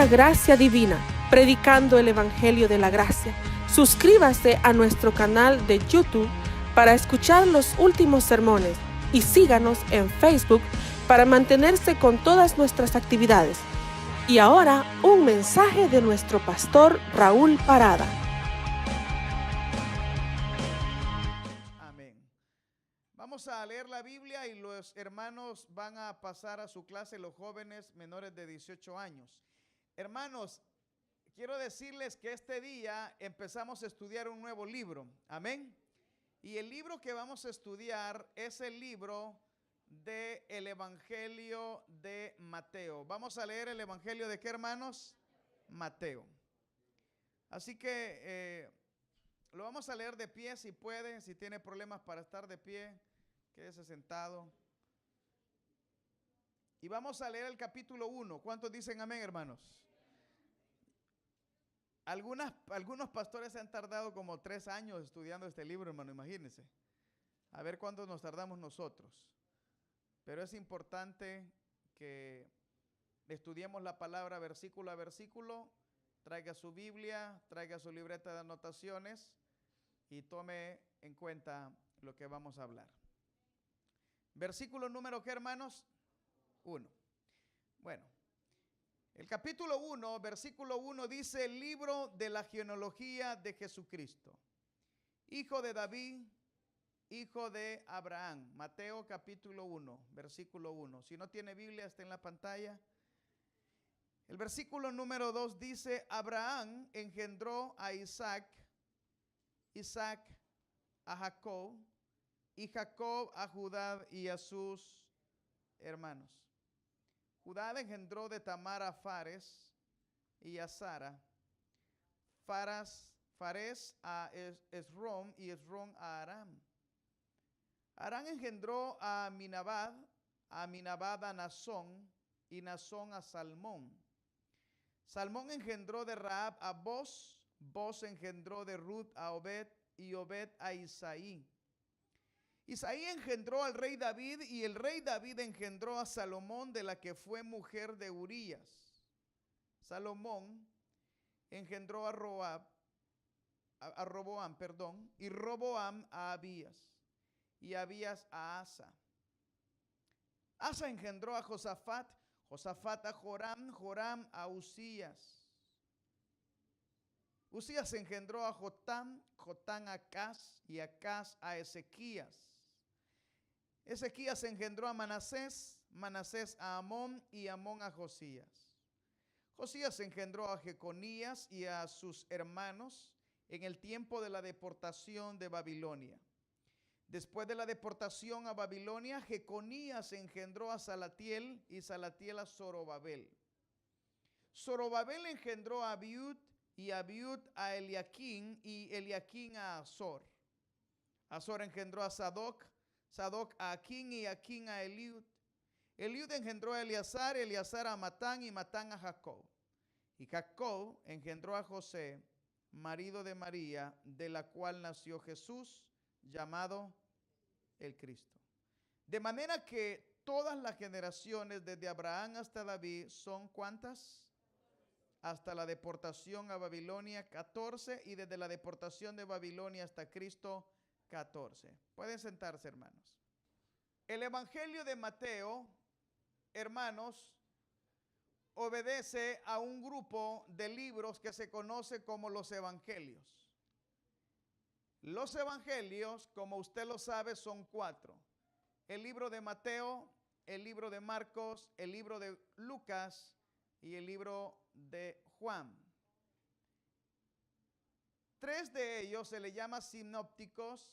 pura gracia divina, predicando el Evangelio de la Gracia. Suscríbase a nuestro canal de YouTube para escuchar los últimos sermones y síganos en Facebook para mantenerse con todas nuestras actividades. Y ahora, un mensaje de nuestro pastor Raúl Parada. Amén. Vamos a leer la Biblia y los hermanos van a pasar a su clase, los jóvenes menores de 18 años. Hermanos, quiero decirles que este día empezamos a estudiar un nuevo libro. Amén. Y el libro que vamos a estudiar es el libro del Evangelio de Mateo. Vamos a leer el Evangelio de ¿qué, hermanos? Mateo. Así que lo vamos a leer de pie si puede. Si tiene problemas para estar de pie, quédese sentado. Y vamos a leer el capítulo 1. ¿Cuántos dicen amén, hermanos? Algunos pastores se han tardado como 3 años estudiando este libro, hermano, imagínense. A ver cuánto nos tardamos nosotros. Pero es importante que estudiemos la palabra versículo a versículo. Traiga su Biblia, traiga su libreta de anotaciones y tome en cuenta lo que vamos a hablar. Versículo número ¿qué, hermanos? 1. Bueno, el capítulo 1, versículo 1 dice: el libro de la genealogía de Jesucristo, hijo de David, hijo de Abraham. Mateo capítulo 1, versículo 1. Si no tiene Biblia, está en la pantalla. El versículo número 2 dice: Abraham engendró a Isaac, Isaac a Jacob, y Jacob a Judá y a sus hermanos. Judá engendró de Tamar a Fares y a Sara, Fares a Esrom y Esrom a Aram. Aram engendró a Aminabad a Nazón y Nazón a Salmón. Salmón engendró de Rahab a Boz, Boz engendró de Ruth a Obed y Obed a Isaí. Isaí engendró al rey David y el rey David engendró a Salomón, de la que fue mujer de Urías. Salomón engendró a Roboam, y Roboam a Abías, y Abías a Asa. Asa engendró a Josafat, Josafat a Joram, Joram a Usías. Usías engendró a Jotam, Jotam a Acaz, y Acaz a Ezequías. Ezequías engendró a Manasés, Manasés a Amón, y Amón a Josías. Josías engendró a Jeconías y a sus hermanos en el tiempo de la deportación de Babilonia. Después de la deportación a Babilonia, Jeconías engendró a Salatiel y Salatiel a Zorobabel. Zorobabel engendró a Abiud y Abiud a Eliaquín y Eliaquín a Azor. Azor engendró a Sadoc, Sadoc a Aquín y Aquín a Eliud. Eliud engendró a Eleazar, Eleazar a Matán y Matán a Jacob. Y Jacob engendró a José, marido de María, de la cual nació Jesús, llamado el Cristo. De manera que todas las generaciones desde Abraham hasta David son ¿cuántas? Hasta la deportación a Babilonia 14, y desde la deportación de Babilonia hasta Cristo 14. Pueden sentarse, hermanos. El Evangelio de Mateo, hermanos, obedece a un grupo de libros que se conoce como los Evangelios. Los Evangelios, como usted lo sabe, son 4. El libro de Mateo, el libro de Marcos, el libro de Lucas y el libro de Juan. 3 de ellos se le llama sinópticos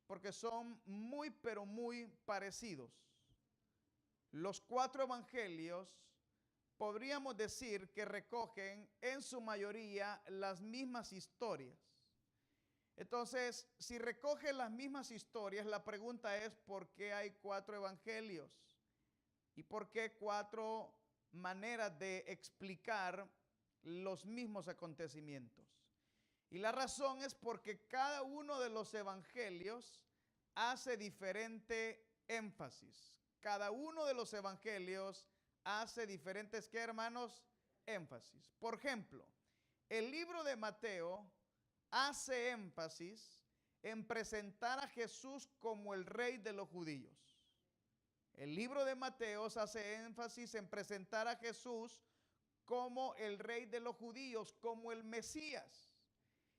porque son muy pero muy parecidos. Los 4 evangelios podríamos decir que recogen en su mayoría las mismas historias. Entonces, si recogen las mismas historias, la pregunta es ¿por qué hay 4 evangelios? ¿Y por qué 4 maneras de explicar los mismos acontecimientos? Y la razón es porque cada uno de los evangelios hace diferente énfasis. Cada uno de los evangelios hace diferentes, ¿qué, hermanos? énfasis. Por ejemplo, el libro de Mateo hace énfasis en presentar a Jesús como el rey de los judíos. El libro de Mateo hace énfasis en presentar a Jesús como el rey de los judíos, como el Mesías.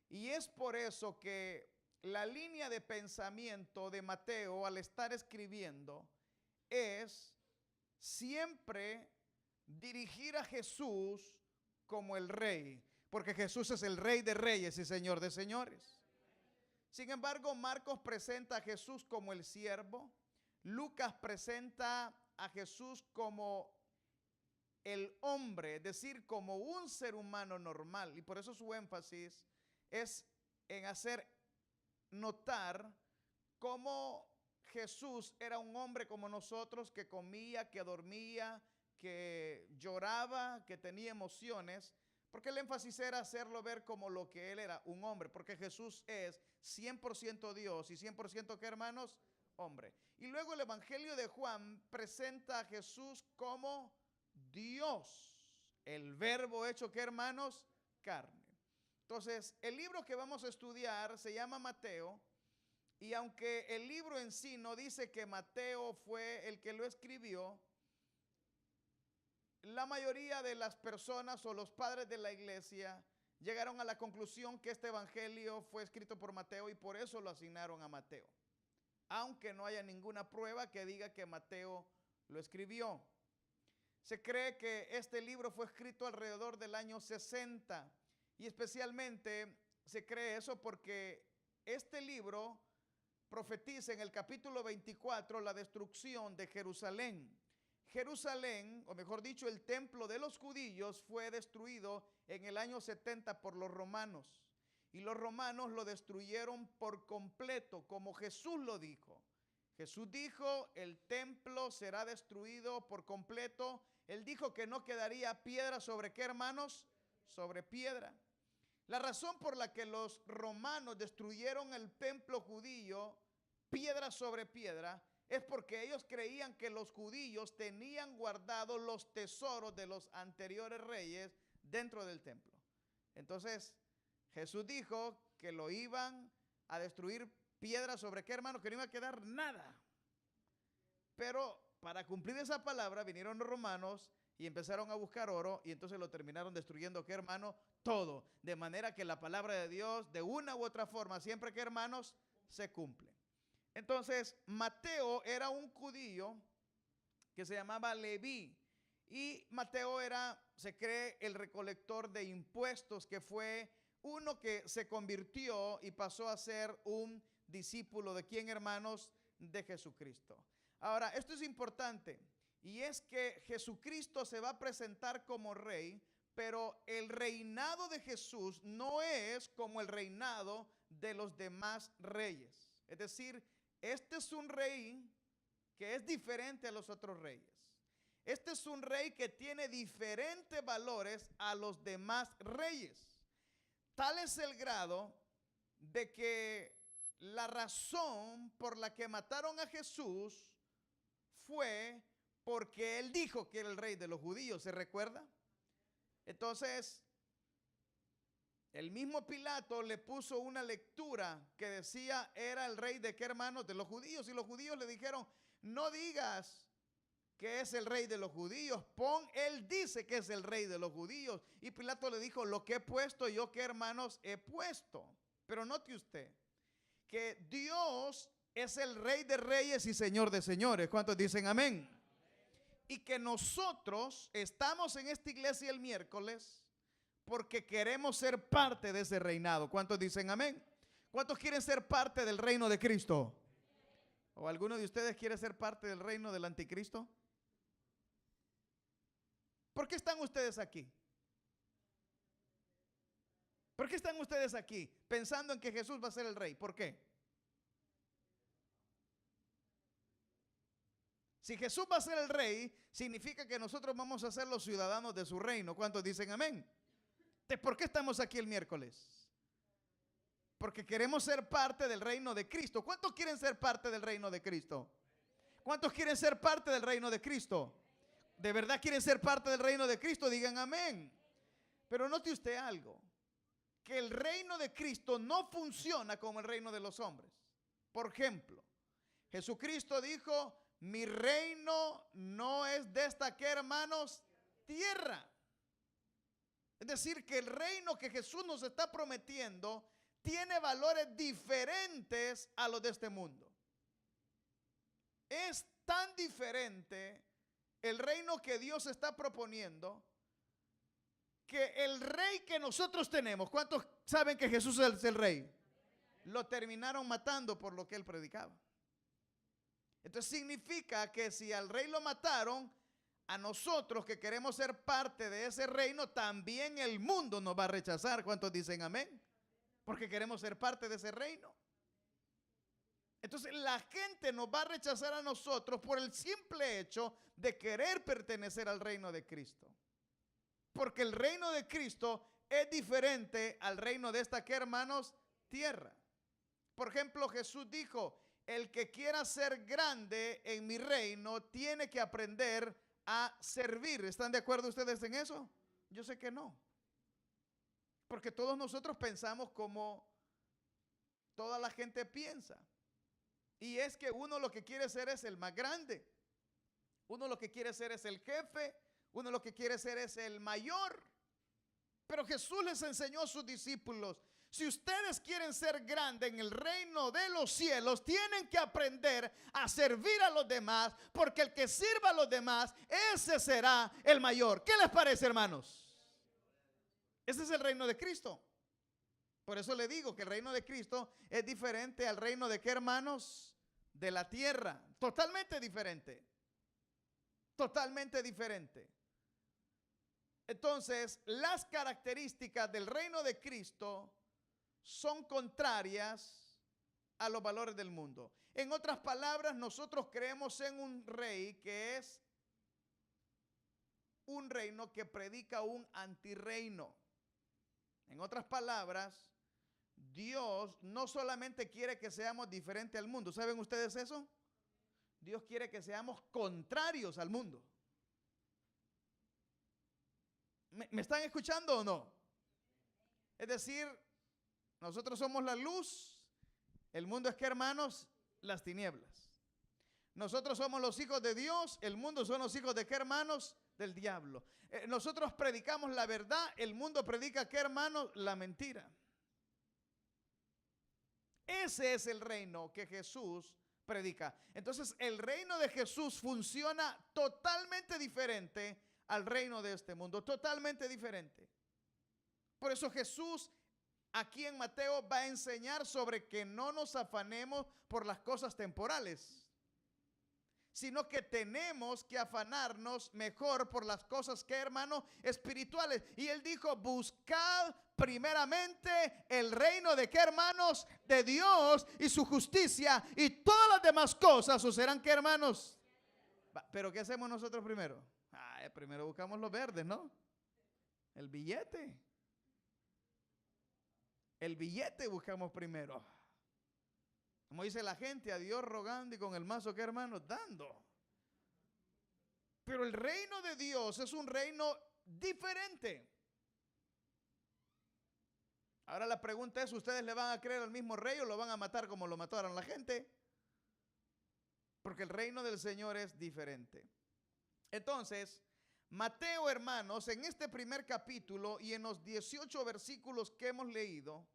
Y es por eso que la línea de pensamiento de Mateo al estar escribiendo es siempre dirigir a Jesús como el rey, porque Jesús es el rey de reyes y señor de señores. Sin embargo, Marcos presenta a Jesús como el siervo, Lucas presenta a Jesús como el hombre, es decir, como un ser humano normal, y por eso su énfasis es en hacer notar cómo Jesús era un hombre como nosotros, que comía, que dormía, que lloraba, que tenía emociones, porque el énfasis era hacerlo ver como lo que él era, un hombre, porque Jesús es 100% Dios y 100% ¿qué, hermanos? Hombre. Y luego el Evangelio de Juan presenta a Jesús como Dios, el verbo hecho ¿qué, hermanos? Carne. Entonces, el libro que vamos a estudiar se llama Mateo, y aunque el libro en sí no dice que Mateo fue el que lo escribió, la mayoría de las personas o los padres de la iglesia llegaron a la conclusión que este evangelio fue escrito por Mateo y por eso lo asignaron a Mateo, aunque no haya ninguna prueba que diga que Mateo lo escribió. Se cree que este libro fue escrito alrededor del año 60 y especialmente se cree eso porque este libro profetiza en el capítulo 24 la destrucción de Jerusalén. Jerusalén, o mejor dicho, el templo de los judíos fue destruido en el año 70 por los romanos. Y los romanos lo destruyeron por completo, como Jesús lo dijo. Jesús dijo, el templo será destruido por completo. Él dijo que no quedaría piedra sobre qué, hermanos, sobre piedra. La razón por la que los romanos destruyeron el templo judío, piedra sobre piedra, es porque ellos creían que los judíos tenían guardados los tesoros de los anteriores reyes dentro del templo. Entonces, Jesús dijo que lo iban a destruir piedra sobre qué, hermano, que no iba a quedar nada. Pero para cumplir esa palabra vinieron los romanos y empezaron a buscar oro y entonces lo terminaron destruyendo, ¿qué, hermano? Todo. De manera que la palabra de Dios, de una u otra forma, siempre, ¿qué, hermanos? Se cumple. Entonces, Mateo era un judío que se llamaba Leví. Y Mateo era, se cree, el recolector de impuestos, que fue uno que se convirtió y pasó a ser un discípulo de quién, hermanos, de Jesucristo. Ahora, esto es importante, y es que Jesucristo se va a presentar como rey, pero el reinado de Jesús no es como el reinado de los demás reyes. Es decir, este es un rey que es diferente a los otros reyes. Este es un rey que tiene diferentes valores a los demás reyes. Tal es el grado de que la razón por la que mataron a Jesús fue porque él dijo que era el rey de los judíos, ¿se recuerda? Entonces, el mismo Pilato le puso una lectura que decía era el rey de qué, hermanos, de los judíos, y los judíos le dijeron, no digas que es el rey de los judíos, él dice que es el rey de los judíos. Y Pilato le dijo, lo que he puesto yo, ¿qué, hermanos, he puesto? Pero note usted que Dios es el rey de reyes y señor de señores. ¿Cuántos dicen amén? Y que nosotros estamos en esta iglesia el miércoles porque queremos ser parte de ese reinado. ¿Cuántos dicen amén? ¿Cuántos quieren ser parte del reino de Cristo? ¿O alguno de ustedes quiere ser parte del reino del anticristo? ¿Por qué están ustedes aquí? ¿Por qué están ustedes aquí pensando en que Jesús va a ser el rey? ¿Por qué? Si Jesús va a ser el rey, significa que nosotros vamos a ser los ciudadanos de su reino. ¿Cuántos dicen amén? ¿Por qué estamos aquí el miércoles? Porque queremos ser parte del reino de Cristo. ¿Cuántos quieren ser parte del reino de Cristo? ¿Cuántos quieren ser parte del reino de Cristo? ¿De verdad quieren ser parte del reino de Cristo? Digan amén. Pero note usted algo, que el reino de Cristo no funciona como el reino de los hombres. Por ejemplo, Jesucristo dijo, mi reino no es de esta, ¿qué, hermanos? Tierra. Es decir, que el reino que Jesús nos está prometiendo tiene valores diferentes a los de este mundo. Es tan diferente el reino que Dios está proponiendo que el rey que nosotros tenemos, ¿cuántos saben que Jesús es el rey? Lo terminaron matando por lo que él predicaba. Entonces significa que si al rey lo mataron, a nosotros que queremos ser parte de ese reino, también el mundo nos va a rechazar. ¿Cuántos dicen amén? Porque queremos ser parte de ese reino. Entonces la gente nos va a rechazar a nosotros por el simple hecho de querer pertenecer al reino de Cristo. Porque el reino de Cristo es diferente al reino de esta, ¿qué, hermanos? Tierra. Por ejemplo, Jesús dijo, el que quiera ser grande en mi reino tiene que aprender a servir. ¿Están de acuerdo ustedes en eso? Yo sé que no. Porque todos nosotros pensamos como toda la gente piensa. Y es que uno lo que quiere ser es el más grande. Uno lo que quiere ser es el jefe. Uno lo que quiere ser es el mayor. Pero Jesús les enseñó a sus discípulos, si ustedes quieren ser grandes en el reino de los cielos, tienen que aprender a servir a los demás, porque el que sirva a los demás, ese será el mayor. ¿Qué les parece, hermanos? Ese es el reino de Cristo. Por eso le digo que el reino de Cristo es diferente al reino de, ¿qué, hermanos? De la tierra. Totalmente diferente. Totalmente diferente. Entonces, las características del reino de Cristo son contrarias a los valores del mundo. En otras palabras, nosotros creemos en un rey que es un reino que predica un antirreino. En otras palabras, Dios no solamente quiere que seamos diferentes al mundo. ¿Saben ustedes eso? Dios quiere que seamos contrarios al mundo. ¿Me están escuchando o no? Es decir, nosotros somos la luz, el mundo es, ¿qué, hermanos? Las tinieblas. Nosotros somos los hijos de Dios, el mundo son los hijos de, ¿qué, hermanos? Del diablo. Nosotros predicamos la verdad, el mundo predica, ¿qué, hermanos? La mentira. Ese es el reino que Jesús predica. Entonces el reino de Jesús funciona totalmente diferente al reino de este mundo, totalmente diferente. Por eso Jesús aquí en Mateo va a enseñar sobre que no nos afanemos por las cosas temporales, sino que tenemos que afanarnos mejor por las cosas, que, hermano, espirituales. Y él dijo, buscad primeramente el reino de, ¿qué, hermanos? De Dios y su justicia, y todas las demás cosas os serán, ¿qué, hermanos? Pero ¿qué hacemos nosotros primero? Primero buscamos los verdes, ¿no? El billete. El billete buscamos primero. Como dice la gente, a Dios rogando y con el mazo, ¿qué, hermanos? Dando. Pero el reino de Dios es un reino diferente. Ahora la pregunta es, ¿ustedes le van a creer al mismo rey o lo van a matar como lo mataron la gente? Porque el reino del Señor es diferente. Entonces, Mateo, hermanos, en este primer capítulo y en los 18 versículos que hemos leído,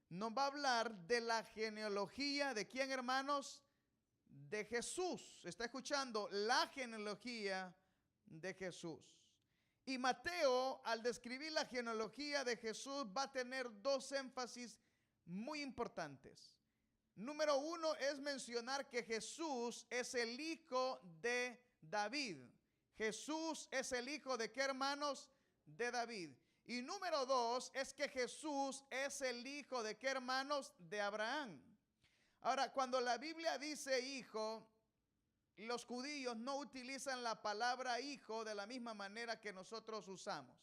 nos va a hablar de la genealogía de ¿quién, hermanos? De Jesús. ¿Está escuchando? La genealogía de Jesús. Y Mateo, al describir la genealogía de Jesús, va a tener dos énfasis muy importantes. Número uno es mencionar que Jesús es el hijo de David. Jesús es el hijo de ¿qué, hermanos? De David. Y número dos es que Jesús es el hijo de ¿qué, hermanos? De Abraham. Ahora, cuando la Biblia dice hijo, los judíos no utilizan la palabra hijo de la misma manera que nosotros usamos.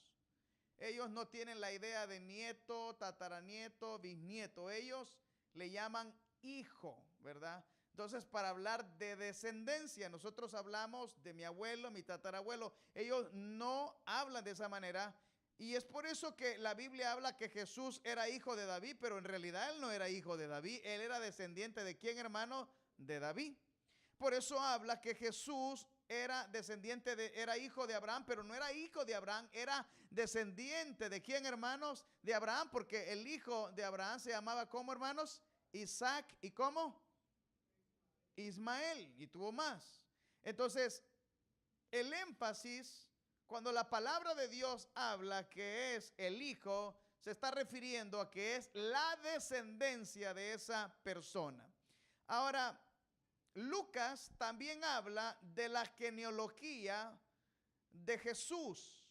Ellos no tienen la idea de nieto, tataranieto, bisnieto. Ellos le llaman hijo, ¿verdad? Entonces, para hablar de descendencia, nosotros hablamos de mi abuelo, mi tatarabuelo. Ellos no hablan de esa manera. Y es por eso que la Biblia habla que Jesús era hijo de David, pero en realidad él no era hijo de David. Él era descendiente de ¿quién, hermano? De David. Por eso habla que Jesús era descendiente era hijo de Abraham, pero no era hijo de Abraham, era descendiente de ¿quién, hermanos? De Abraham, porque el hijo de Abraham se llamaba ¿cómo, hermanos? Isaac. ¿Y cómo? Ismael. Y tuvo más. Entonces, el énfasis, cuando la palabra de Dios habla que es el hijo, se está refiriendo a que es la descendencia de esa persona. Ahora, Lucas también habla de la genealogía de Jesús,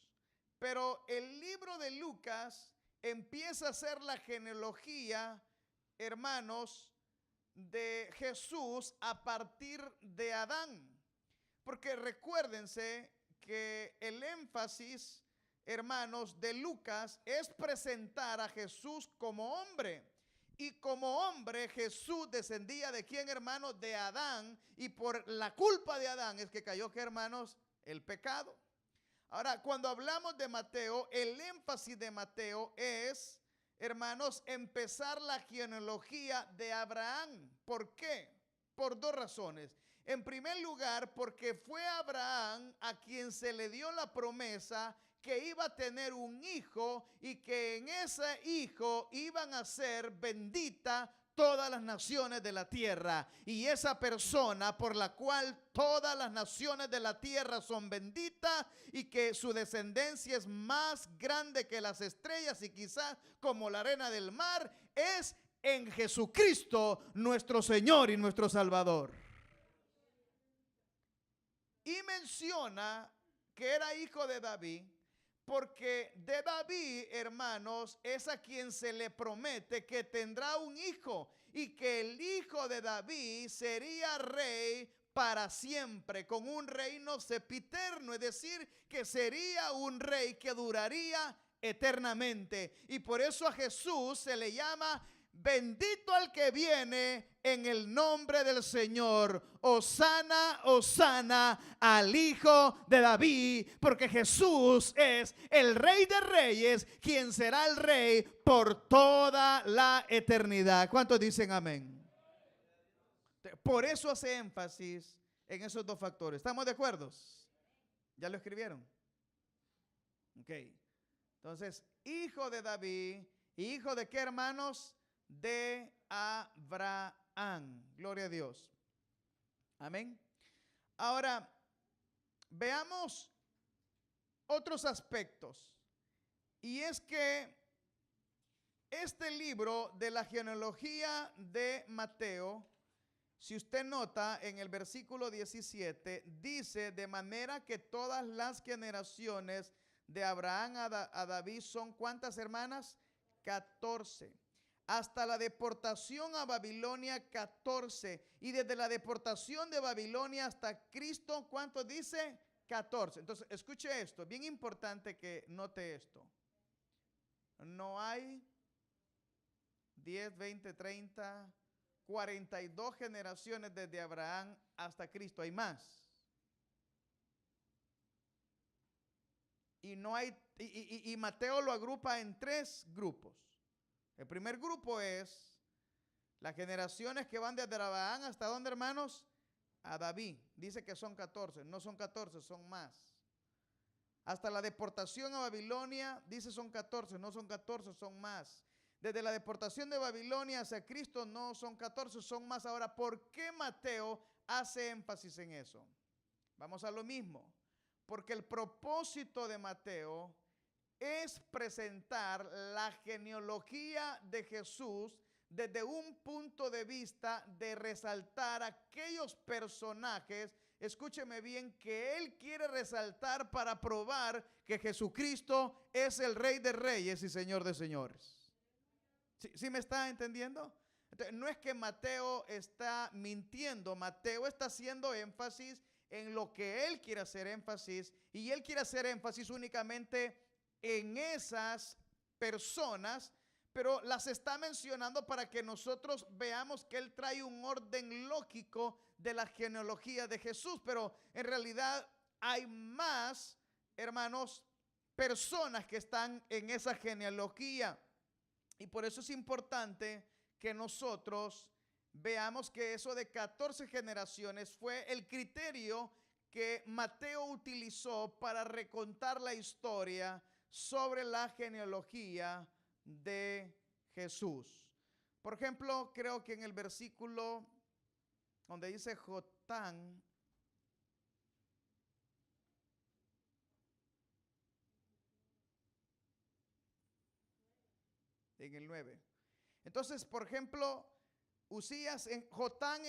pero el libro de Lucas empieza a ser la genealogía, hermanos, de Jesús a partir de Adán. Porque recuérdense que el énfasis, hermanos, de Lucas es presentar a Jesús como hombre. Y como hombre Jesús descendía de ¿quién, hermanos? De Adán. Y por la culpa de Adán es que cayó, ¿qué, hermanos? El pecado. Ahora, cuando hablamos de Mateo, el énfasis de Mateo es, hermanos, empezar la genealogía de Abraham. ¿Por qué? Por dos razones. En primer lugar, porque fue Abraham a quien se le dio la promesa que iba a tener un hijo y que en ese hijo iban a ser benditas todas las naciones de la tierra. Y esa persona por la cual todas las naciones de la tierra son benditas y que su descendencia es más grande que las estrellas y quizás como la arena del mar, es en Jesucristo nuestro Señor y nuestro Salvador. Y menciona que era hijo de David, porque de David, hermanos, es a quien se le promete que tendrá un hijo y que el hijo de David sería rey para siempre, con un reino sempiterno, es decir, que sería un rey que duraría eternamente. Y por eso a Jesús se le llama bendito al que viene en el nombre del Señor. Hosana, hosana al Hijo de David, porque Jesús es el Rey de Reyes, quien será el Rey por toda la eternidad. ¿Cuántos dicen amén? Por eso hace énfasis en esos dos factores. ¿Estamos de acuerdo? ¿Ya lo escribieron? Ok. Entonces, hijo de David, hijo de qué, hermanos? De Abraham. Gloria a Dios. Amén. Ahora, veamos otros aspectos. Y es que este libro de la genealogía de Mateo, si usted nota en el versículo 17, dice: de manera que todas las generaciones de Abraham a David son ¿cuántas, hermanas? 14. Hasta la deportación a Babilonia 14. Y desde la deportación de Babilonia hasta Cristo, ¿cuánto dice? 14. Entonces, escuche esto, bien importante que note esto. No hay 10, 20, 30, 42 generaciones desde Abraham hasta Cristo, hay más. Y no hay, y Mateo lo agrupa en tres grupos. El primer grupo es las generaciones que van desde Abraham hasta ¿dónde, hermanos? A David. Dice que son 14, no son 14, son más. Hasta la deportación a Babilonia, dice son 14, no son 14, son más. Desde la deportación de Babilonia hacia Cristo no son 14, son más. Ahora, ¿por qué Mateo hace énfasis en eso? Vamos a lo mismo. Porque el propósito de Mateo es presentar la genealogía de Jesús desde un punto de vista de resaltar aquellos personajes, escúcheme bien, que él quiere resaltar para probar que Jesucristo es el Rey de Reyes y Señor de Señores. ¿Sí me está entendiendo? Entonces, no es que Mateo está mintiendo, Mateo está haciendo énfasis en lo que él quiere hacer énfasis, y él quiere hacer énfasis únicamente en esas personas, pero las está mencionando para que nosotros veamos que él trae un orden lógico de la genealogía de Jesús, pero en realidad hay más, hermanos, personas que están en esa genealogía. Y por eso es importante que nosotros veamos que eso de 14 generaciones fue el criterio que Mateo utilizó para recontar la historia sobre la genealogía de Jesús. Por ejemplo, creo que en el versículo donde dice Jotán, en el 9. Entonces, por ejemplo, Jotán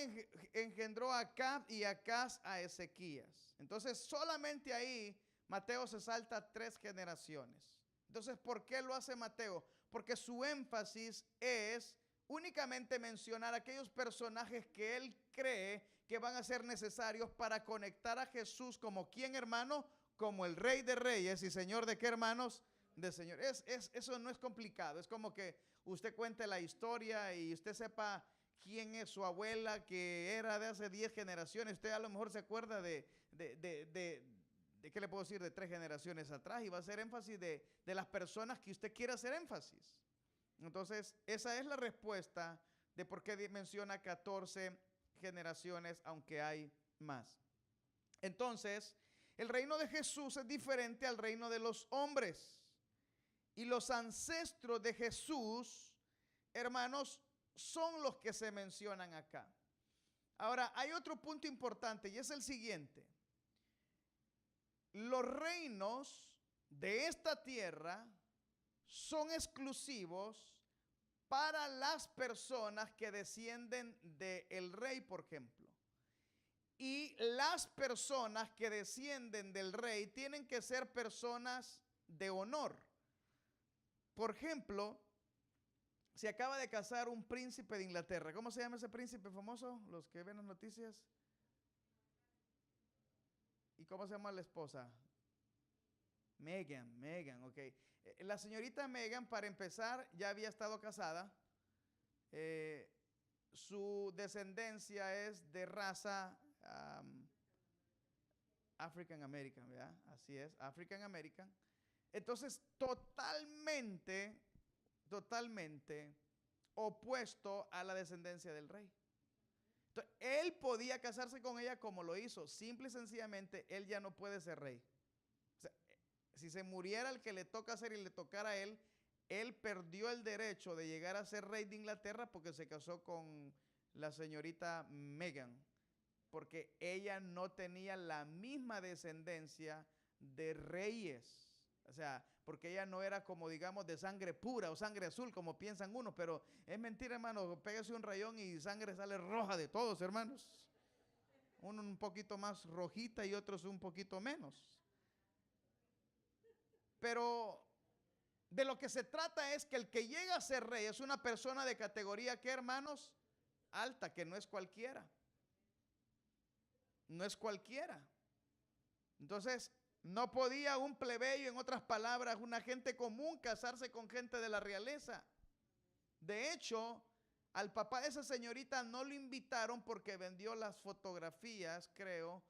engendró a Acab y Acaz a Ezequías. Entonces, solamente ahí Mateo se salta 3 generaciones. Entonces, ¿por qué lo hace Mateo? Porque su énfasis es únicamente mencionar aquellos personajes que él cree que van a ser necesarios para conectar a Jesús como ¿quién, hermano? Como el Rey de Reyes y Señor de qué, hermanos? De Señor. Eso no es complicado. Es como que usted cuente la historia y usted sepa quién es su abuela, que era de hace 10 generaciones. Usted a lo mejor se acuerda de ¿qué le puedo decir? De 3 generaciones atrás, y va a hacer énfasis de las personas que usted quiera hacer énfasis. Entonces, esa es la respuesta de por qué menciona 14 generaciones, aunque hay más. Entonces, el reino de Jesús es diferente al reino de los hombres. Y los ancestros de Jesús, hermanos, son los que se mencionan acá. Ahora, hay otro punto importante y es el siguiente. Los reinos de esta tierra son exclusivos para las personas que descienden del rey, por ejemplo. Y las personas que descienden del rey tienen que ser personas de honor. Por ejemplo, se acaba de casar un príncipe de Inglaterra. ¿Cómo se llama ese príncipe famoso? Los que ven las noticias. ¿Y cómo se llama la esposa? Meghan, ok. La señorita Meghan, para empezar, ya había estado casada. Su descendencia es de raza African American, ¿verdad? Así es, African American. Entonces, totalmente opuesto a la descendencia del rey. Entonces, él podía casarse con ella como lo hizo. Simple y sencillamente, él ya no puede ser rey. O sea, si se muriera el que le toca ser y le tocara a él, él perdió el derecho de llegar a ser rey de Inglaterra porque se casó con la señorita Meghan, porque ella no tenía la misma descendencia de reyes. O sea, porque ella no era como, digamos, de sangre pura o sangre azul, como piensan unos, pero es mentira, hermano. Pégase un rayón y sangre sale roja de todos, hermanos. Uno un poquito más rojita y otros un poquito menos. Pero de lo que se trata es que el que llega a ser rey es una persona de categoría, ¿qué, hermanos? Alta, que no es cualquiera. No es cualquiera. Entonces, no podía un plebeyo, en otras palabras, una gente común, casarse con gente de la realeza. De hecho, al papá de esa señorita no lo invitaron porque vendió las fotografías, creo,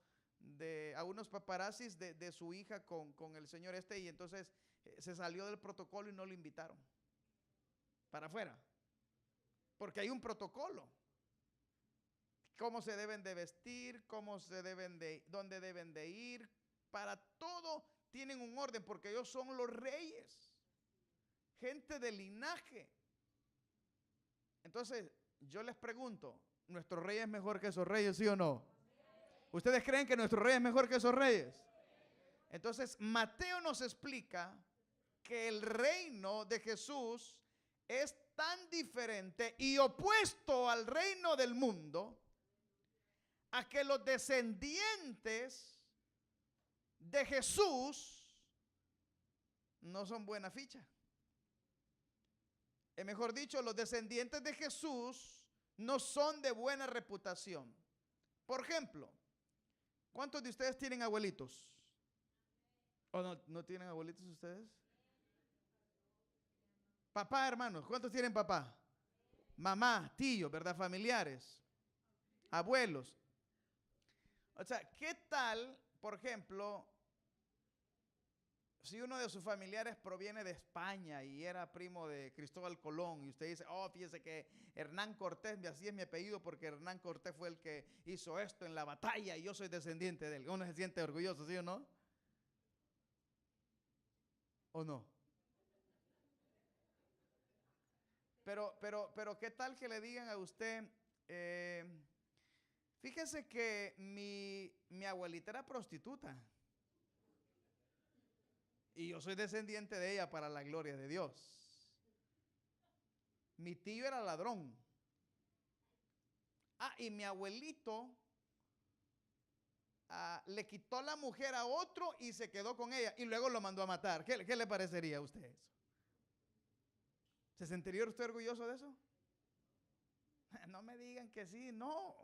a unos paparazzis de su hija con el señor este, y entonces se salió del protocolo y no lo invitaron para afuera. Porque hay un protocolo. Cómo se deben de vestir, dónde deben de ir. Para todo tienen un orden, porque ellos son los reyes, gente de linaje. Entonces, yo les pregunto, ¿nuestro rey es mejor que esos reyes, sí o no? ¿Ustedes creen que nuestro rey es mejor que esos reyes? Entonces, Mateo nos explica que el reino de Jesús es tan diferente y opuesto al reino del mundo, a que los descendientes de Jesús no son buena ficha. Mejor dicho, los descendientes de Jesús no son de buena reputación. Por ejemplo, ¿cuántos de ustedes tienen abuelitos? ¿O no tienen abuelitos ustedes? Papá, hermanos, ¿cuántos tienen papá? Mamá, tío, ¿verdad? Familiares, abuelos. O sea, ¿qué tal, por ejemplo, si uno de sus familiares proviene de España y era primo de Cristóbal Colón y usted dice, oh, fíjese que Hernán Cortés, así es mi apellido porque Hernán Cortés fue el que hizo esto en la batalla y yo soy descendiente de él? Uno se siente orgulloso, ¿sí o no? ¿O no? Pero ¿qué tal que le digan a usted, fíjese que mi abuelita era prostituta y yo soy descendiente de ella para la gloria de Dios? Mi tío era ladrón. Y mi abuelito le quitó la mujer a otro y se quedó con ella y luego lo mandó a matar. ¿Qué le parecería a usted eso? ¿Se sentiría usted orgulloso de eso? No me digan que sí, no.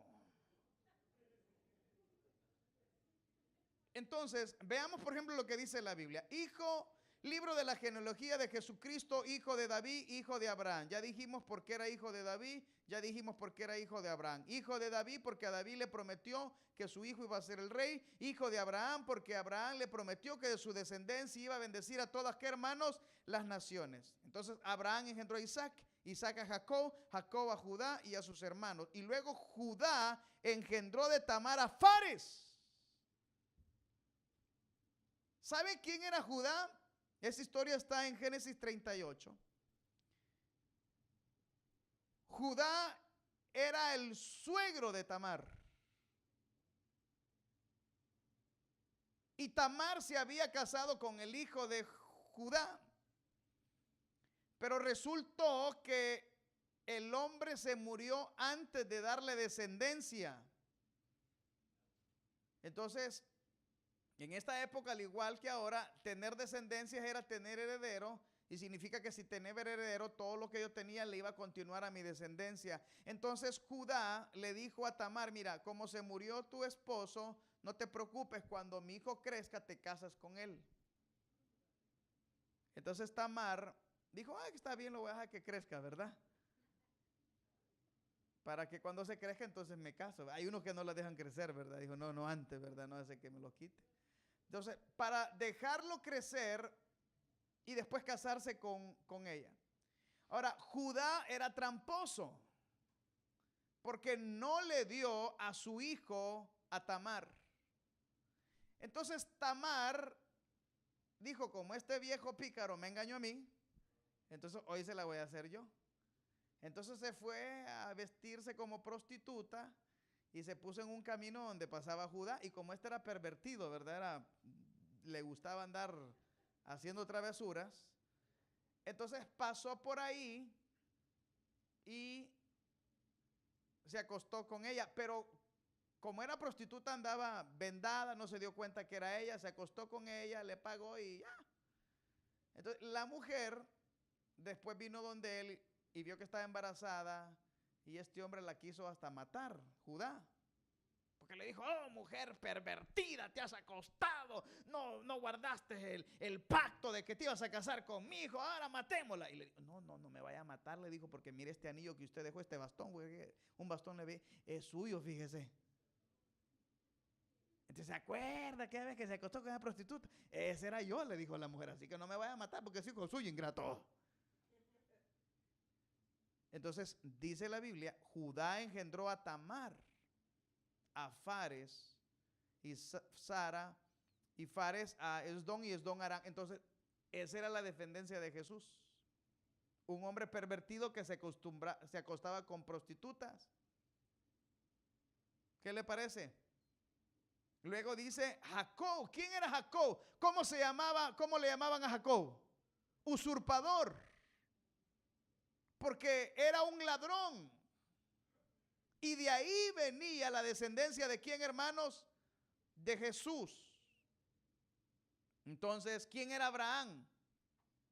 Entonces, veamos por ejemplo lo que dice la Biblia. Libro de la genealogía de Jesucristo, hijo de David, hijo de Abraham. Ya dijimos por qué era hijo de David, ya dijimos por qué era hijo de Abraham. Hijo de David porque a David le prometió que su hijo iba a ser el rey. Hijo de Abraham porque Abraham le prometió que de su descendencia iba a bendecir a todas, ¿qué hermanos? Las naciones. Entonces Abraham engendró a Isaac, Isaac a Jacob, Jacob a Judá y a sus hermanos. Y luego Judá engendró de Tamar a Fares. ¿Sabe quién era Judá? Esa historia está en Génesis 38. Judá era el suegro de Tamar. Y Tamar se había casado con el hijo de Judá. Pero resultó que el hombre se murió antes de darle descendencia. Entonces, en esta época, al igual que ahora, tener descendencias era tener heredero, y significa que si tenía heredero, todo lo que yo tenía le iba a continuar a mi descendencia. Entonces Judá le dijo a Tamar, mira, como se murió tu esposo, no te preocupes, cuando mi hijo crezca te casas con él. Entonces Tamar dijo, está bien, lo voy a dejar que crezca, ¿verdad? Para que cuando se crezca entonces me caso. Hay unos que no la dejan crecer, ¿verdad? Dijo, no antes, ¿verdad? No hace que me lo quite. Entonces, para dejarlo crecer y después casarse con ella. Ahora, Judá era tramposo porque no le dio a su hijo a Tamar. Entonces Tamar dijo, como este viejo pícaro me engañó a mí, entonces hoy se la voy a hacer yo. Entonces se fue a vestirse como prostituta y se puso en un camino donde pasaba Judá, y como este era pervertido, ¿verdad? Le gustaba andar haciendo travesuras, entonces pasó por ahí y se acostó con ella, pero como era prostituta andaba vendada, no se dio cuenta que era ella, se acostó con ella, le pagó y ya. Entonces la mujer después vino donde él y vio que estaba embarazada, y este hombre la quiso hasta matar, Judá. Porque le dijo, oh, mujer pervertida, te has acostado, no guardaste el pacto de que te ibas a casar con mi hijo, ahora matémosla. Y le dijo, no me vaya a matar, le dijo, porque mire este anillo que usted dejó, este bastón, un bastón le ve, es suyo, fíjese. Entonces se acuerda que vez que se acostó con esa prostituta, ese era yo, le dijo la mujer, así que no me vaya a matar porque es hijo suyo, ingrato. Entonces dice la Biblia, Judá engendró a Tamar, a Fares y Sara, y Fares a Esdón y Esdón a Aram. Entonces esa era la descendencia de Jesús, un hombre pervertido que se acostaba con prostitutas. ¿Qué le parece? Luego dice Jacob. ¿Quién era Jacob? ¿Cómo se llamaba? ¿Cómo le llamaban a Jacob? Usurpador, porque era un ladrón. Y de ahí venía la descendencia de ¿quién, hermanos? De Jesús. Entonces, ¿quién era Abraham?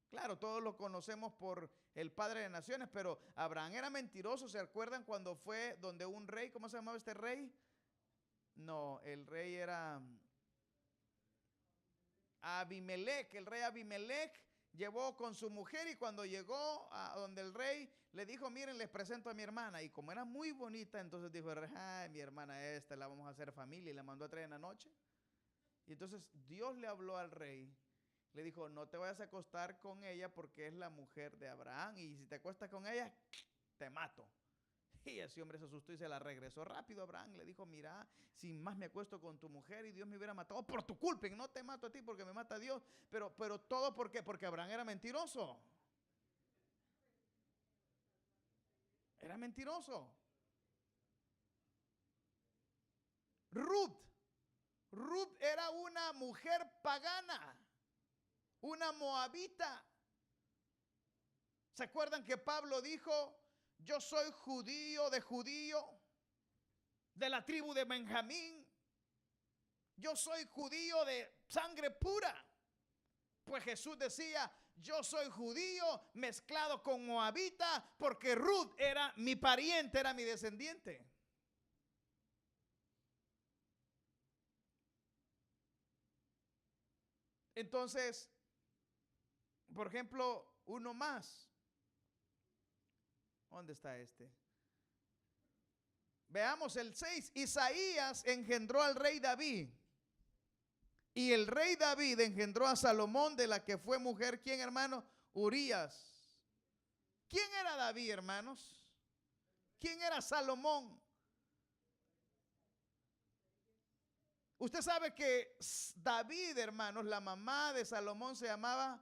Claro, todos lo conocemos por el padre de naciones, pero Abraham era mentiroso. ¿Se acuerdan cuando fue donde un rey? ¿Cómo se llamaba este rey? No, el rey era Abimelech, el rey Abimelech, llevó con su mujer y cuando llegó a donde el rey le dijo, miren, les presento a mi hermana. Y como era muy bonita, entonces dijo, ay, mi hermana esta, la vamos a hacer familia, y la mandó a traer en la noche. Y entonces Dios le habló al rey, le dijo, no te vayas a acostar con ella porque es la mujer de Abraham y si te acuestas con ella, te mato. Y ese hombre se asustó y se la regresó rápido a Abraham. Le dijo, mira, sin más me acuesto con tu mujer y Dios me hubiera matado por tu culpa. Y no te mato a ti porque me mata Dios. Pero todo ¿por qué? Porque Abraham era mentiroso. Era mentiroso. Ruth era una mujer pagana, una moabita. ¿Se acuerdan que Pablo dijo, yo soy judío, de la tribu de Benjamín? Yo soy judío de sangre pura. Pues Jesús decía, yo soy judío mezclado con moabita, porque Ruth era mi pariente, era mi descendiente. Entonces, por ejemplo, uno más. ¿Dónde está este? Veamos el 6. Isaías engendró al rey David. Y el rey David engendró a Salomón, de la que fue mujer, ¿quién, hermano? Urías. ¿Quién era David, hermanos? ¿Quién era Salomón? Usted sabe que David, hermanos, la mamá de Salomón se llamaba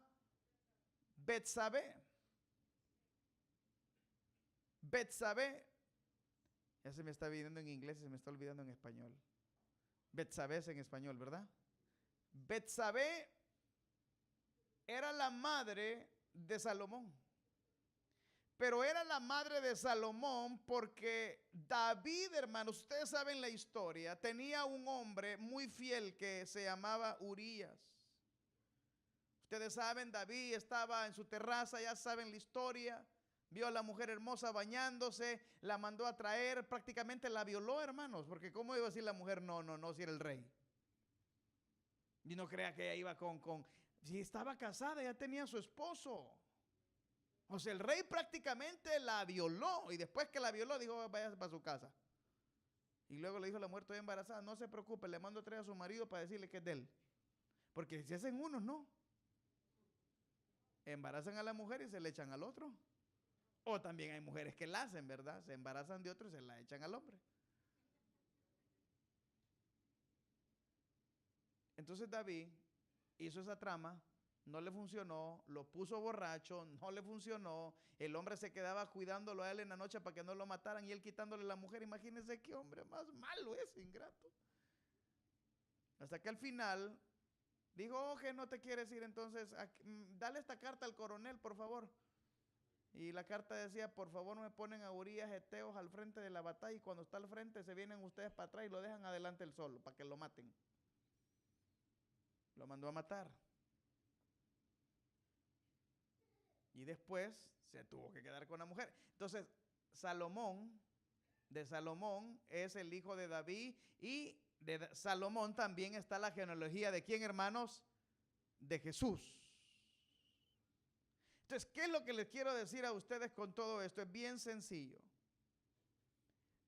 Betsabé. Betsabé, ya se me está viendo en inglés y se me está olvidando en español. Betsabé es en español, ¿verdad? Betsabé era la madre de Salomón. Pero era la madre de Salomón porque David, hermanos, ustedes saben la historia, tenía un hombre muy fiel que se llamaba Urías. Ustedes saben, David estaba en su terraza, ya saben la historia. Vio a la mujer hermosa bañándose, la mandó a traer, prácticamente la violó, hermanos, porque ¿cómo iba a decir la mujer? No, si era el rey. Y no crea que ella iba si estaba casada, ya tenía a su esposo. O sea, el rey prácticamente la violó y después que la violó dijo, váyase para su casa. Y luego le dijo a la mujer, estoy embarazada, no se preocupe, le mando a traer a su marido para decirle que es de él. Porque si hacen unos, no. Embarazan a la mujer y se le echan al otro. O también hay mujeres que la hacen, ¿verdad? Se embarazan de otro y se la echan al hombre. Entonces David hizo esa trama, no le funcionó, lo puso borracho, no le funcionó, el hombre se quedaba cuidándolo a él en la noche para que no lo mataran y él quitándole la mujer. Imagínense qué hombre más malo es, ingrato. Hasta que al final dijo, que no te quieres ir, entonces dale esta carta al coronel, por favor. Y la carta decía, por favor no me ponen a Urías heteos al frente de la batalla y cuando está al frente se vienen ustedes para atrás y lo dejan adelante él solo para que lo maten. Lo mandó a matar. Y después se tuvo que quedar con la mujer. Entonces, de Salomón es el hijo de David y de Salomón también está la genealogía de ¿quién, hermanos? De Jesús. Entonces, ¿qué es lo que les quiero decir a ustedes con todo esto? Es bien sencillo.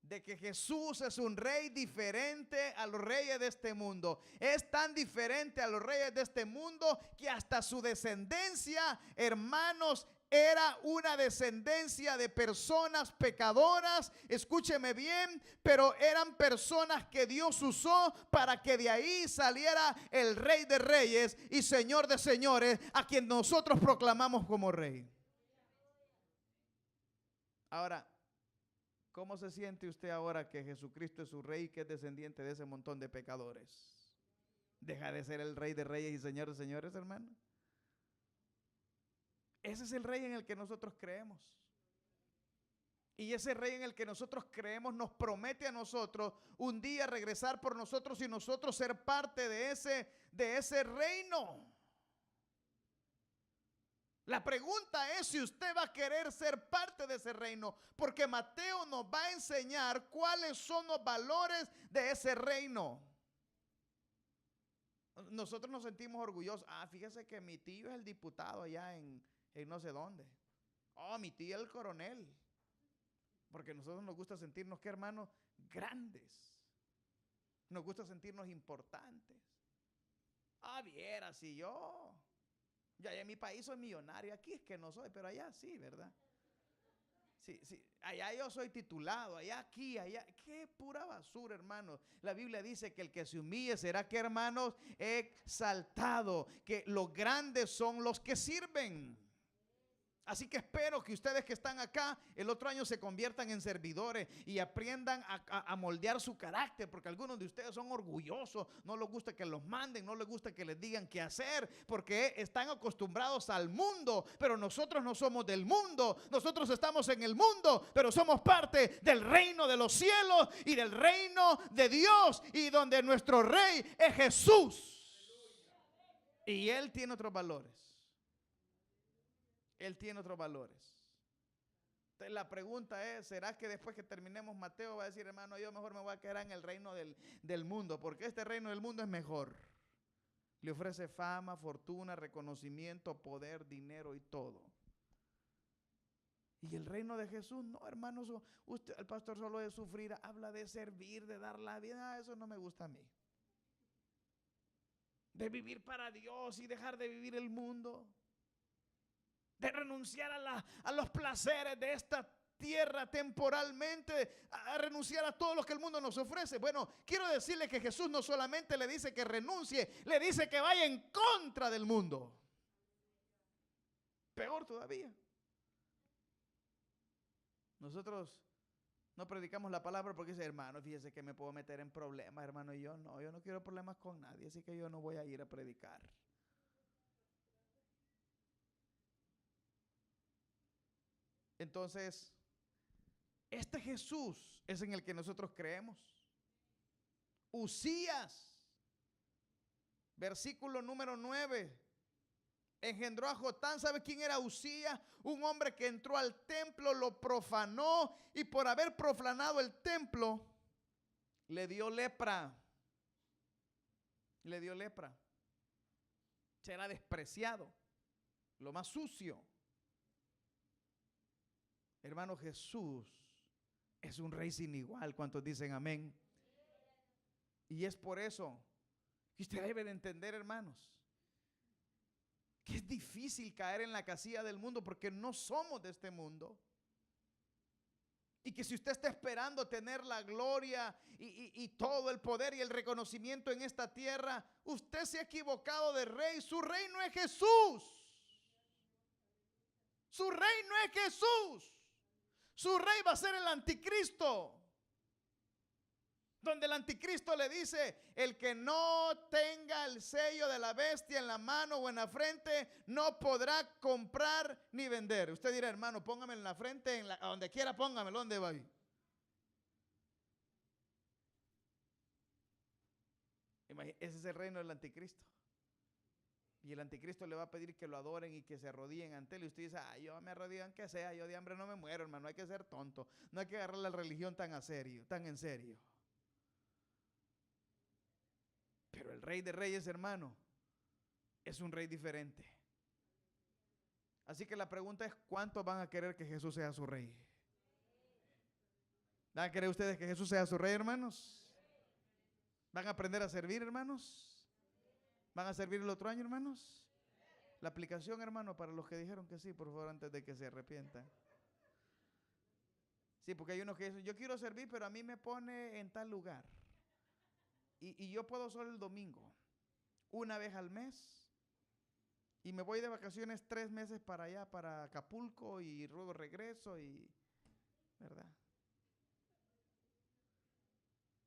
De que Jesús es un rey diferente a los reyes de este mundo. Es tan diferente a los reyes de este mundo que hasta su descendencia, hermanos, era una descendencia de personas pecadoras, escúcheme bien, pero eran personas que Dios usó para que de ahí saliera el Rey de Reyes y Señor de Señores, a quien nosotros proclamamos como Rey. Ahora, ¿cómo se siente usted ahora que Jesucristo es su Rey y que es descendiente de ese montón de pecadores? ¿Deja de ser el Rey de Reyes y Señor de Señores, hermano? Ese es el Rey en el que nosotros creemos. Y ese Rey en el que nosotros creemos nos promete a nosotros un día regresar por nosotros y nosotros ser parte de ese reino. La pregunta es si usted va a querer ser parte de ese reino, porque Mateo nos va a enseñar cuáles son los valores de ese reino. Nosotros nos sentimos orgullosos. Ah, fíjese que mi tío es el diputado allá en no sé dónde. Oh, mi tío es el coronel. Porque a nosotros nos gusta sentirnos, ¿qué, hermanos? Grandes. Nos gusta sentirnos importantes. Ah, viera, si yo allá en mi país soy millonario. Aquí es que no soy, pero allá sí, ¿verdad? Sí, sí, allá yo soy titulado, allá aquí, allá. Qué pura basura, hermanos. La Biblia dice que el que se humille será, que, hermanos, exaltado. Que los grandes son los que sirven. Así que espero que ustedes que están acá el otro año se conviertan en servidores y aprendan a moldear su carácter, porque algunos de ustedes son orgullosos, no les gusta que los manden, no les gusta que les digan qué hacer, porque están acostumbrados al mundo. Pero nosotros no somos del mundo, nosotros estamos en el mundo, pero somos parte del reino de los cielos y del reino de Dios, y donde nuestro rey es Jesús, y Él tiene otros valores. Él tiene otros valores. Entonces la pregunta es, ¿será que después que terminemos Mateo va a decir, hermano, yo mejor me voy a quedar en el reino del mundo? Porque este reino del mundo es mejor. Le ofrece fama, fortuna, reconocimiento, poder, dinero y todo. Y el reino de Jesús, no, hermanos, usted, el pastor solo de sufrir, habla de servir, de dar la vida. Eso no me gusta a mí. De vivir para Dios y dejar de vivir el mundo. De renunciar a los placeres de esta tierra temporalmente, a renunciar a todo lo que el mundo nos ofrece. Bueno, quiero decirle que Jesús no solamente le dice que renuncie, le dice que vaya en contra del mundo. Peor todavía. Nosotros no predicamos la palabra porque dice, hermano, fíjese que me puedo meter en problemas, hermano, y yo no quiero problemas con nadie, así que yo no voy a ir a predicar. Entonces, este Jesús es en el que nosotros creemos. Usías, versículo número 9, engendró a Jotán. ¿Sabe quién era Usías? Un hombre que entró al templo, lo profanó, y por haber profanado el templo, le dio lepra. Le dio lepra. Será despreciado, lo más sucio. Hermano, Jesús es un rey sin igual. ¿Cuántos dicen amén? Y es por eso que usted debe de entender, hermanos, que es difícil caer en la casilla del mundo, porque no somos de este mundo. Y que si usted está esperando tener la gloria y todo el poder y el reconocimiento en esta tierra, usted se ha equivocado de rey. Su rey no es Jesús. Su rey no es Jesús. Su rey va a ser el anticristo. Donde el anticristo le dice, el que no tenga el sello de la bestia en la mano o en la frente, no podrá comprar ni vender. Usted dirá, hermano, póngame en la frente, a donde quiera póngamelo, ¿dónde va? Ese es el reino del anticristo. Y el anticristo le va a pedir que lo adoren y que se arrodillen ante él. Y usted dice, yo me arrodillo aunque sea, yo de hambre no me muero, hermano. No hay que ser tonto. No hay que agarrar la religión tan en serio. Pero el rey de reyes, hermano, es un rey diferente. Así que la pregunta es, ¿cuántos van a querer que Jesús sea su rey? ¿Van a querer ustedes que Jesús sea su rey, hermanos? ¿Van a aprender a servir, hermanos? ¿Van a servir el otro año, hermanos? La aplicación, hermano, para los que dijeron que sí, por favor, antes de que se arrepientan. Sí, porque hay unos que dicen, yo quiero servir, pero a mí me pone en tal lugar. Y yo puedo solo el domingo, una vez al mes. Y me voy de vacaciones 3 meses para allá, para Acapulco, y luego regreso, ¿verdad?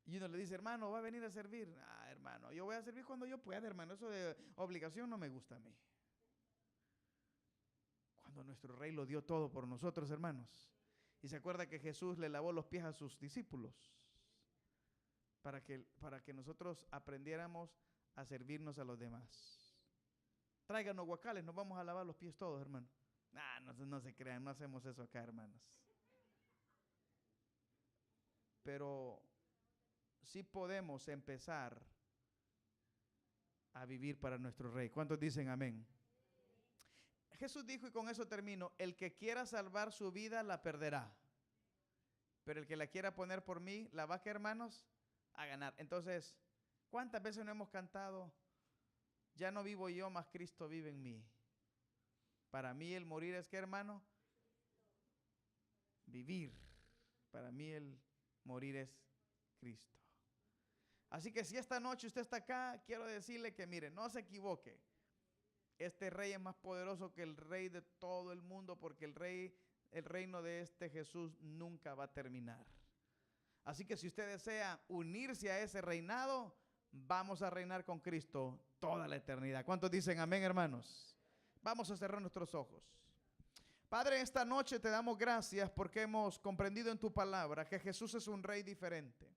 Y uno le dice, hermano, ¿va a venir a servir? Ah, hermano, yo voy a servir cuando yo pueda, hermano. Eso de obligación no me gusta a mí. Cuando nuestro rey lo dio todo por nosotros, hermanos. Y se acuerda que Jesús le lavó los pies a sus discípulos para que nosotros aprendiéramos a servirnos a los demás. Tráiganos guacales, nos vamos a lavar los pies todos, hermano. No se crean, no hacemos eso acá, hermanos. Pero sí podemos empezar a vivir para nuestro Rey. ¿Cuántos dicen amén? Jesús dijo, y con eso termino, el que quiera salvar su vida la perderá, pero el que la quiera poner por mí, la va, ¿qué, hermanos? A ganar. Entonces, ¿cuántas veces no hemos cantado? Ya no vivo yo, mas Cristo vive en mí. Para mí el morir es, ¿qué, hermano? Vivir. Para mí el morir es Cristo. Así que si esta noche usted está acá, quiero decirle que mire, no se equivoque. Este rey es más poderoso que el rey de todo el mundo, porque el reino de este Jesús nunca va a terminar. Así que si usted desea unirse a ese reinado, vamos a reinar con Cristo toda la eternidad. ¿Cuántos dicen amén, hermanos? Vamos a cerrar nuestros ojos. Padre, esta noche te damos gracias porque hemos comprendido en tu palabra que Jesús es un rey diferente.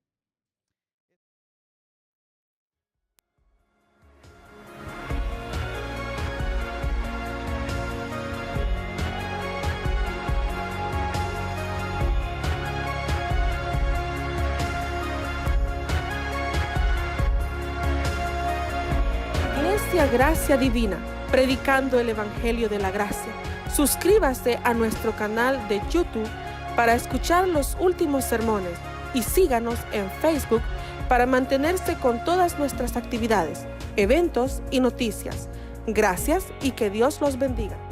Iglesia Gracia Divina, predicando el Evangelio de la Gracia. Suscríbase a nuestro canal de YouTube para escuchar los últimos sermones y síganos en Facebook para mantenerse con todas nuestras actividades, eventos y noticias. Gracias y que Dios los bendiga.